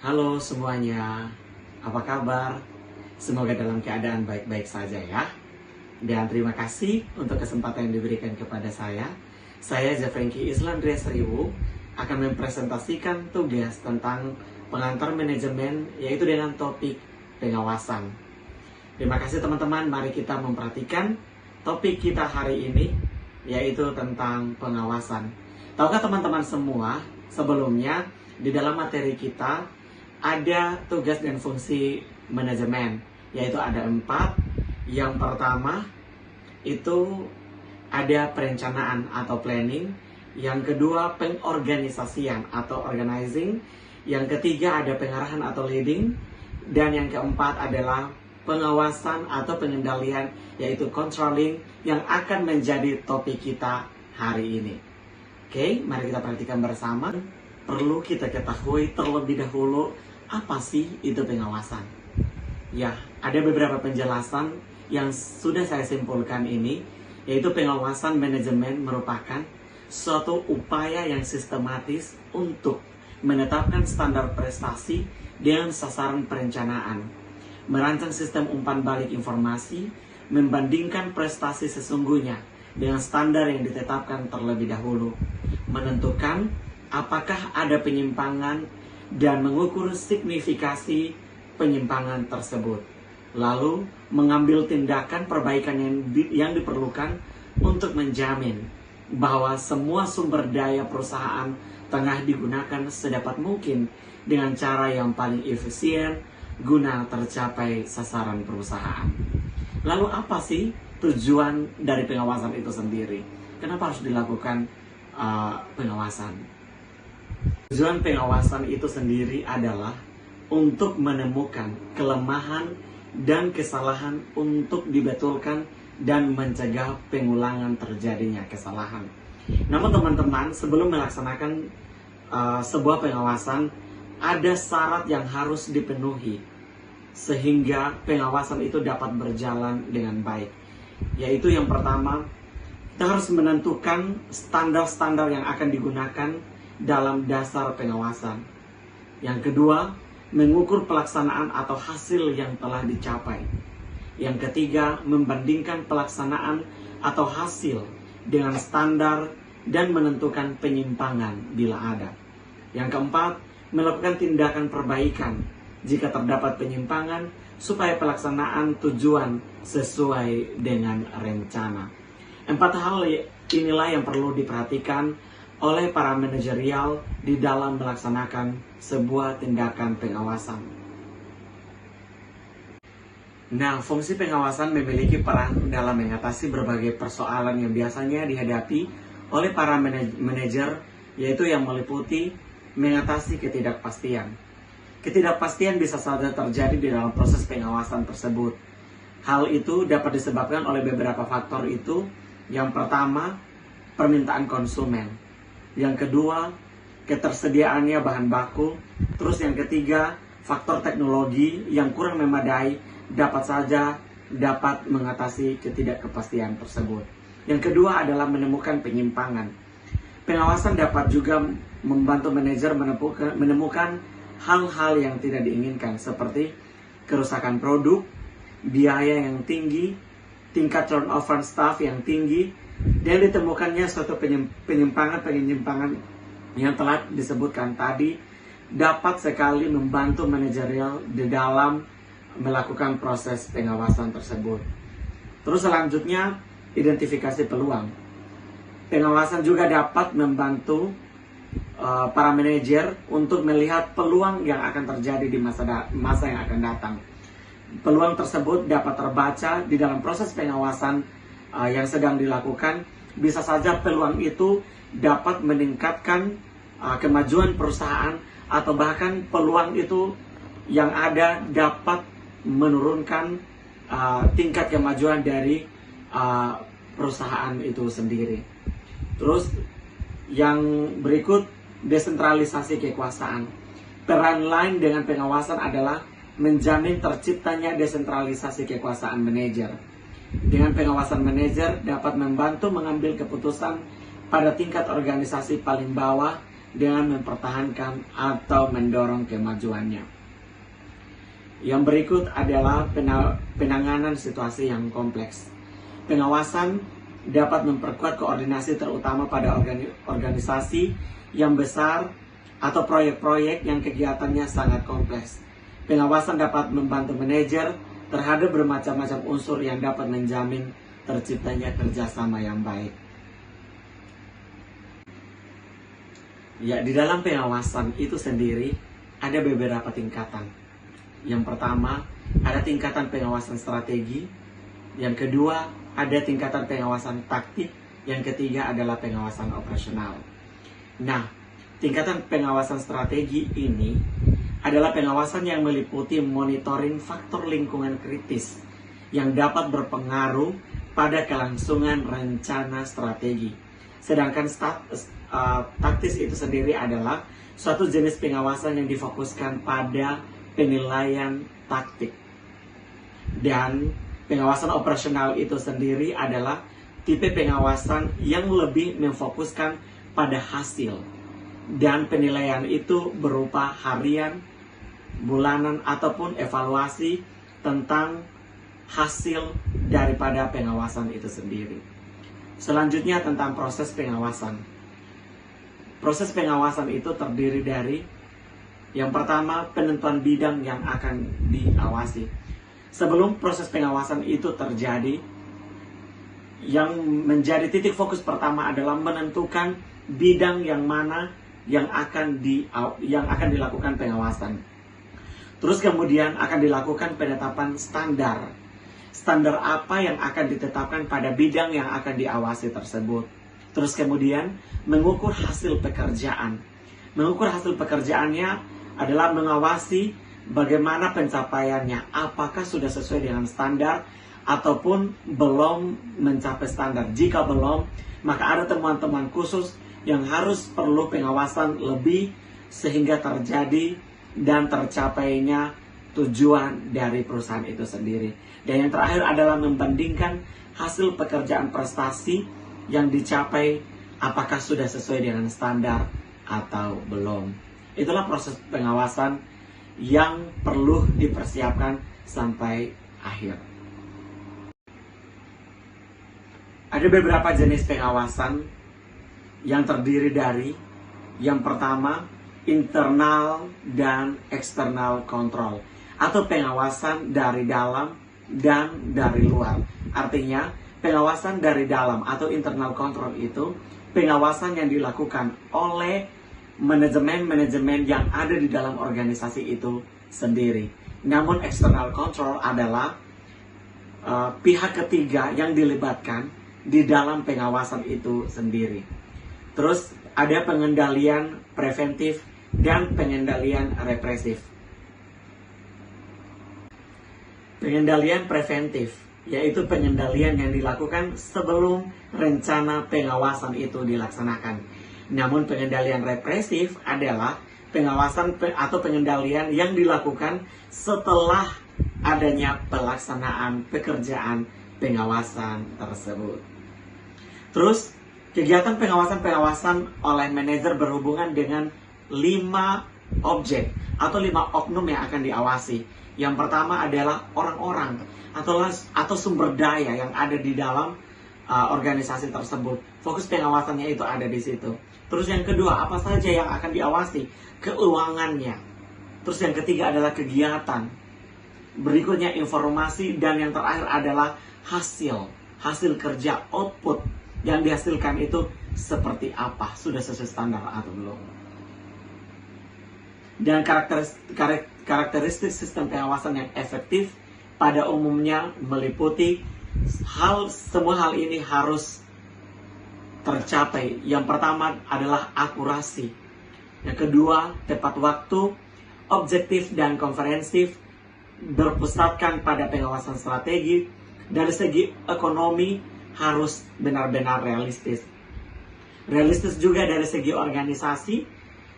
Halo semuanya, apa kabar? Semoga dalam keadaan baik-baik saja ya. Dan terima kasih untuk kesempatan yang diberikan kepada saya. Saya Zafrenki Islandria Seriwu akan mempresentasikan tugas tentang pengantar manajemen, yaitu dengan topik pengawasan. Terima kasih teman-teman, mari kita memperhatikan topik kita hari ini, yaitu tentang pengawasan. Tahukah teman-teman semua, sebelumnya di dalam materi kita ada tugas dan fungsi manajemen, yaitu ada 4. Yang pertama itu ada perencanaan atau planning. Yang kedua pengorganisasian atau organizing. Yang ketiga ada pengarahan atau leading. Dan yang keempat adalah pengawasan atau pengendalian, yaitu controlling, yang akan menjadi topik kita hari ini. Oke, mari kita perhatikan bersama. Perlu kita ketahui terlebih dahulu, apa sih itu pengawasan? Ya, ada beberapa penjelasan yang sudah saya simpulkan ini, yaitu pengawasan manajemen merupakan suatu upaya yang sistematis untuk menetapkan standar prestasi dengan sasaran perencanaan, merancang sistem umpan balik informasi, membandingkan prestasi sesungguhnya dengan standar yang ditetapkan terlebih dahulu, menentukan apakah ada penyimpangan dan mengukur signifikasi penyimpangan tersebut. Lalu mengambil tindakan perbaikan yang diperlukan untuk menjamin bahwa semua sumber daya perusahaan tengah digunakan sedapat mungkin dengan cara yang paling efisien guna tercapai sasaran perusahaan. Lalu apa sih tujuan dari pengawasan itu sendiri? Kenapa harus dilakukan pengawasan? Tujuan pengawasan itu sendiri adalah untuk menemukan kelemahan dan kesalahan untuk dibetulkan dan mencegah pengulangan terjadinya kesalahan. Namun teman-teman, sebelum melaksanakan sebuah pengawasan, ada syarat yang harus dipenuhi sehingga pengawasan itu dapat berjalan dengan baik. Yaitu yang pertama, kita harus menentukan standar-standar yang akan digunakan dalam dasar pengawasan. Yang kedua, mengukur pelaksanaan atau hasil yang telah dicapai. Yang ketiga, membandingkan pelaksanaan atau hasil dengan standar dan menentukan penyimpangan bila ada. Yang keempat, melakukan tindakan perbaikan jika terdapat penyimpangan supaya pelaksanaan tujuan sesuai dengan rencana. 4 hal inilah yang perlu diperhatikan oleh para manajerial di dalam melaksanakan sebuah tindakan pengawasan. Nah, fungsi pengawasan memiliki peran dalam mengatasi berbagai persoalan yang biasanya dihadapi oleh para manajer, yaitu yang meliputi mengatasi ketidakpastian. Ketidakpastian bisa saja terjadi di dalam proses pengawasan tersebut. Hal itu dapat disebabkan oleh beberapa faktor itu. Yang pertama, permintaan konsumen. Yang kedua, ketersediaannya bahan baku. Terus yang ketiga, faktor teknologi yang kurang memadai dapat mengatasi ketidakpastian tersebut. Yang kedua adalah menemukan penyimpangan. Pengawasan dapat juga membantu manajer menemukan hal-hal yang tidak diinginkan, seperti kerusakan produk, biaya yang tinggi, tingkat turnover staff yang tinggi, dan ditemukannya suatu penyimpangan yang telah disebutkan tadi dapat sekali membantu manajerial di dalam melakukan proses pengawasan tersebut. Terus selanjutnya, identifikasi peluang. Pengawasan juga dapat membantu para manajer untuk melihat peluang yang akan terjadi di masa yang akan datang. Peluang tersebut dapat terbaca di dalam proses pengawasan yang sedang dilakukan. Bisa saja peluang itu dapat meningkatkan kemajuan perusahaan, atau bahkan peluang itu yang ada dapat menurunkan tingkat kemajuan dari perusahaan itu sendiri. Terus yang berikut, desentralisasi kekuasaan. Peran lain dengan pengawasan adalah menjamin terciptanya desentralisasi kekuasaan manajer. Dengan pengawasan manajer dapat membantu mengambil keputusan pada tingkat organisasi paling bawah dengan mempertahankan atau mendorong kemajuannya. Yang berikut adalah penanganan situasi yang kompleks. Pengawasan dapat memperkuat koordinasi terutama pada organisasi yang besar atau proyek-proyek yang kegiatannya sangat kompleks. Pengawasan dapat membantu manajer terhadap bermacam-macam unsur yang dapat menjamin terciptanya kerjasama yang baik. Ya, di dalam pengawasan itu sendiri ada beberapa tingkatan. Yang pertama, ada tingkatan pengawasan strategi. Yang kedua, ada tingkatan pengawasan taktik. Yang ketiga adalah pengawasan operasional. Nah, tingkatan pengawasan strategi ini adalah pengawasan yang meliputi monitoring faktor lingkungan kritis yang dapat berpengaruh pada kelangsungan rencana strategi. Sedangkan taktis itu sendiri adalah suatu jenis pengawasan yang difokuskan pada penilaian taktik. Dan pengawasan operasional itu sendiri adalah tipe pengawasan yang lebih memfokuskan pada hasil. Dan penilaian itu berupa harian, bulanan, ataupun evaluasi tentang hasil daripada pengawasan itu sendiri. Selanjutnya tentang proses pengawasan. Proses pengawasan itu terdiri dari yang pertama, penentuan bidang yang akan diawasi. Sebelum proses pengawasan itu terjadi, yang menjadi titik fokus pertama adalah menentukan bidang yang mana yang akan dilakukan pengawasan. Terus kemudian akan dilakukan penetapan standar. Standar apa yang akan ditetapkan pada bidang yang akan diawasi tersebut. Terus kemudian mengukur hasil pekerjaan. Mengukur hasil pekerjaannya adalah mengawasi bagaimana pencapaiannya, apakah sudah sesuai dengan standar ataupun belum mencapai standar. Jika belum, maka ada temuan-temuan khusus yang harus perlu pengawasan lebih sehingga terjadi dan tercapainya tujuan dari perusahaan itu sendiri. Dan yang terakhir adalah membandingkan hasil pekerjaan prestasi yang dicapai apakah sudah sesuai dengan standar atau belum. Itulah proses pengawasan yang perlu dipersiapkan sampai akhir. Ada beberapa jenis pengawasan yang terdiri dari yang pertama, internal dan external control atau pengawasan dari dalam dan dari luar. Artinya, pengawasan dari dalam atau internal control itu pengawasan yang dilakukan oleh manajemen-manajemen yang ada di dalam organisasi itu sendiri. Namun external control adalah pihak ketiga yang dilibatkan di dalam pengawasan itu sendiri. Terus ada pengendalian preventif dan pengendalian represif. Pengendalian preventif yaitu pengendalian yang dilakukan sebelum rencana pengawasan itu dilaksanakan. Namun pengendalian represif adalah pengawasan atau pengendalian yang dilakukan setelah adanya pelaksanaan pekerjaan pengawasan tersebut. Terus, kegiatan pengawasan oleh manajer berhubungan dengan 5 objek atau 5 oknum yang akan diawasi. Yang pertama adalah orang-orang atau sumber daya yang ada di dalam organisasi tersebut. Fokus pengawasannya itu ada di situ. Terus yang kedua, apa saja yang akan diawasi? Keuangannya. Terus yang ketiga adalah kegiatan. Berikutnya informasi, dan yang terakhir adalah hasil kerja, output yang dihasilkan itu seperti apa, sudah sesuai standar atau belum. Dan karakteristik sistem pengawasan yang efektif pada umumnya meliputi semua hal ini harus tercapai. Yang pertama adalah akurasi. Yang kedua, tepat waktu, objektif dan komprehensif, berpusatkan pada pengawasan strategi. Dari segi ekonomi harus benar-benar realistis. Realistis juga dari segi organisasi,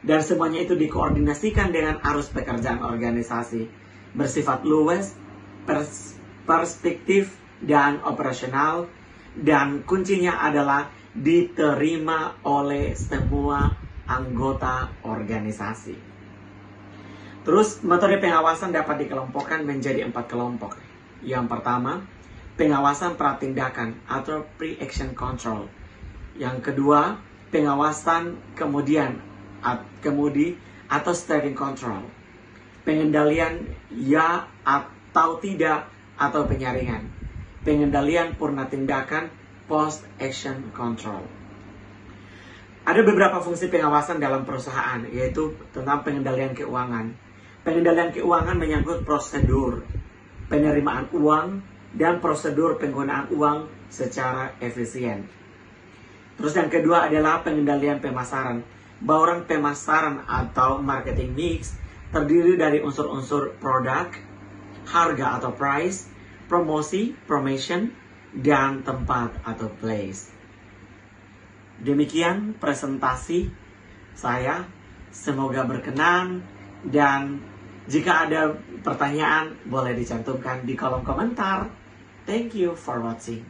dan semuanya itu dikoordinasikan dengan arus pekerjaan organisasi. Bersifat luas, perspektif, dan operasional. Dan kuncinya adalah diterima oleh semua anggota organisasi. Terus metode pengawasan dapat dikelompokkan menjadi 4 kelompok. Yang pertama, pengawasan pratindakan atau pre-action control. Yang kedua, pengawasan kemudi atau steering control. Pengendalian ya atau tidak atau penyaringan. Pengendalian purna tindakan post-action control. Ada beberapa fungsi pengawasan dalam perusahaan, yaitu tentang pengendalian keuangan. Pengendalian keuangan menyangkut prosedur penerimaan uang dan prosedur penggunaan uang secara efisien. Terus yang kedua adalah pengendalian pemasaran. Bauran pemasaran atau marketing mix terdiri dari unsur-unsur produk, harga atau price, promosi, promotion, dan tempat atau place. Demikian presentasi saya, semoga berkenan, dan jika ada pertanyaan boleh dicantumkan di kolom komentar. Thank you for watching.